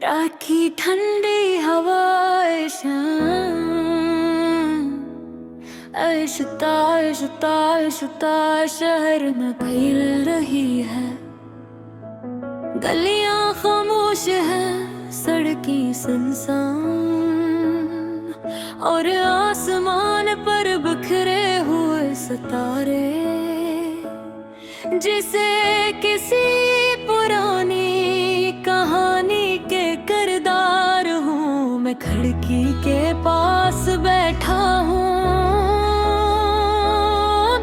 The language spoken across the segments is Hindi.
राखी ठंडी हवाएं शाम, आहिस्ता आहिस्ता आहिस्ता शहर में फैल रही है। गलियां खामोश हैं, सड़कें सुनसान, और आसमान पर बिखरे हुए सितारे, जिसे किसी पुरानी कहानी के किरदार हूँ। मैं खिड़की के पास बैठा हूँ,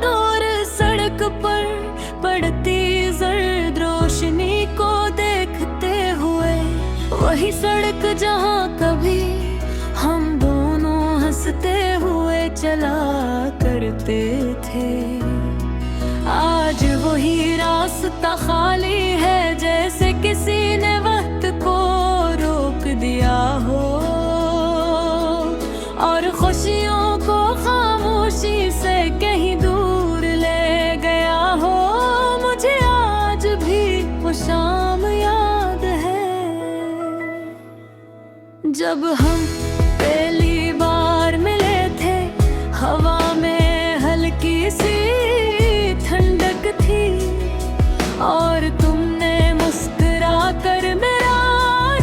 दूर सड़क पर पड़ती जर्द रोशनी को देखते हुए। वही सड़क जहाँ कभी हम दोनों हंसते हुए चला करते थे, आज वही रास्ता खाली है, जैसे किसी ने वक्त को रोक दिया हो और खुशियों को खामोशी से कहीं दूर ले गया हो। मुझे आज भी वो शाम याद है, जब हम पहली बार मिले थे। हवा में हल्की सी और तुमने मुस्कुरा कर मेरा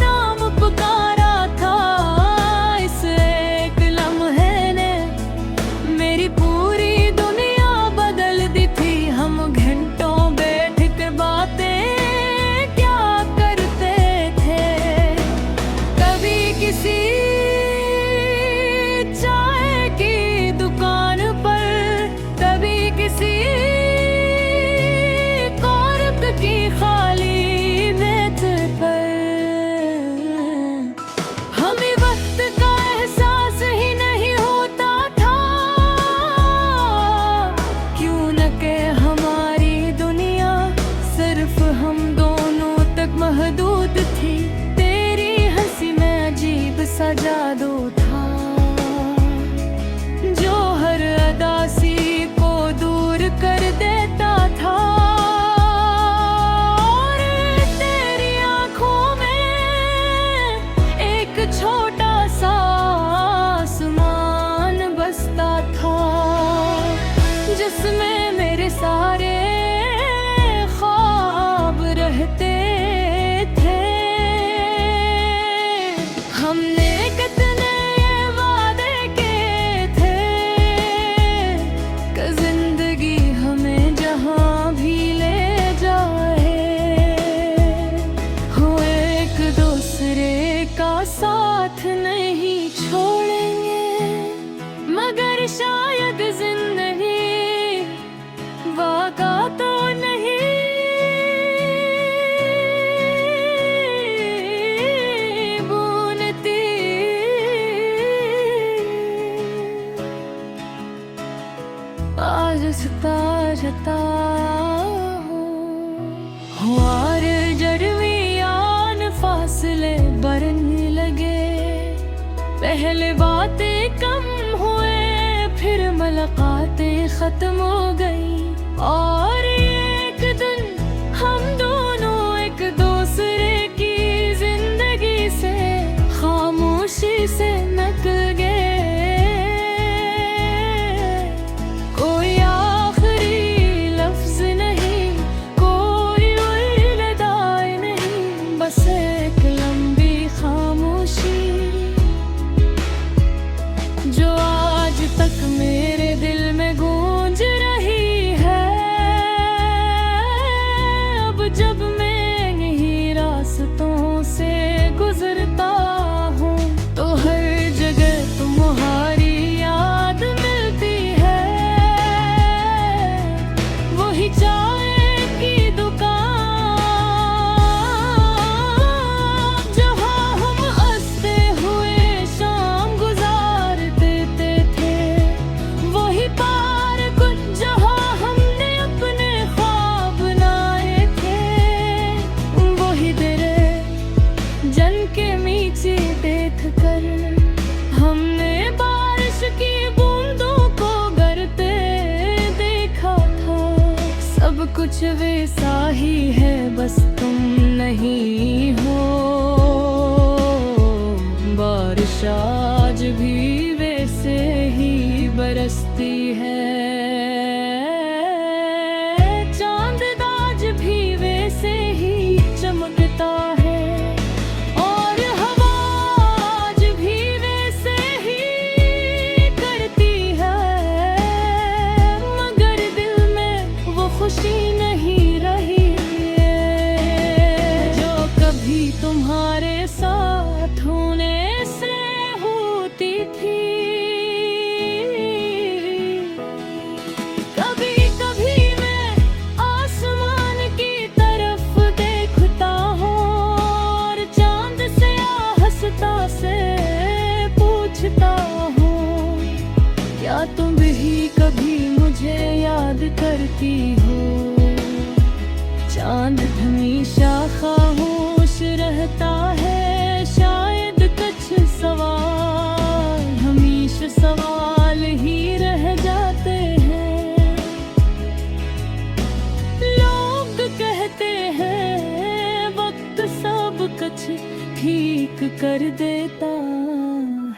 नाम पुकारा था। इस एक लम्हे ने मेरी पूरी दुनिया बदल दी थी। हम घंटों बैठ कर बातें क्या करते थे, कभी किसी चाय की दुकान पर, कभी किसी की खाली मेज पर। हमें वक्त का एहसास ही नहीं होता था, क्यों न के हमारी दुनिया सिर्फ हम दोनों तक महदूद थी। तेरी हंसी में अजीब सा जादू था, जो हर उदासी को दूर कर देता था। छोटा सा आसमान बसता था, जिसमें मेरे सारे ख्वाब रहते थे। हमने कितने वादे किए थे कि जिंदगी हमें जहां भी ले जाए, हो एक दूसरे का साथ नहीं छोड़ेंगे। मगर शायद जिंदगी वाक़ा तो नहीं, बुनती आज सता जता हुआर जरवियान फासले बरने लगे। पहले बातें कम हुए, फिर मुलाकातें खत्म हो गई, और एक दिन हम दोनों एक दूसरे की जिंदगी से खामोशी से निकल गए। कोई आखिरी लफ्ज नहीं, कोई अलविदाई नहीं, बस एक लंबी खामोशी जो आज तक मेरे दिल में गूंज रही है। अब जब मैं यहीं रास्तों से गुजरता हूँ, तो हर जगह तुम्हारी याद मिलती है। वही चाय की दुकान जहाँ हम हंसते हुए शाम गुजार देते थे, वही पार्क जहाँ हमने अपने ख्वाब बनाए थे, वही दरे जन के नीचे देख कर हमने बारिश की बूंदों को गिरते देखा था। सब कुछ वैसा ही है, बस तुम नहीं हो। करती हो। चांद हमेशा खामोश रहता है, शायद कुछ सवाल हमेशा सवाल ही रह जाते हैं। लोग कहते हैं वक्त सब कुछ ठीक कर देता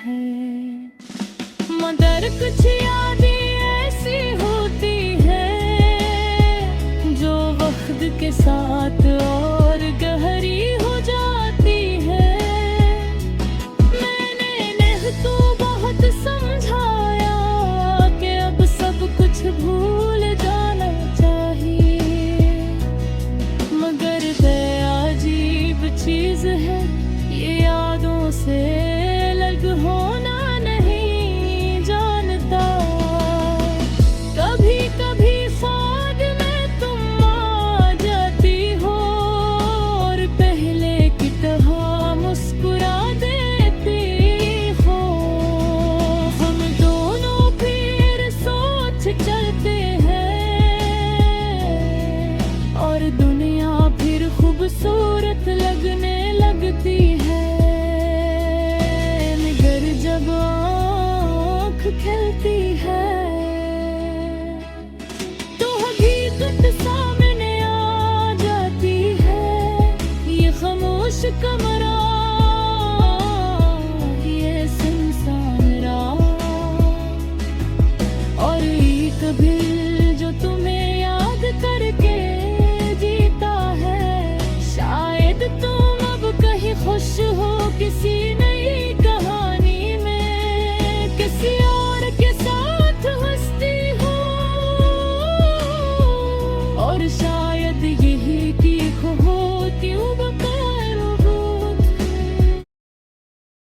है, मगर कुछ यादें ऐसी होती हैं जो वक्त के साथ और गहरी हो जाती है। मैंने इन्हें तो बहुत समझाया कि अब सब कुछ भूल जाना चाहिए, मगर दया अजीब चीज है, ये यादों से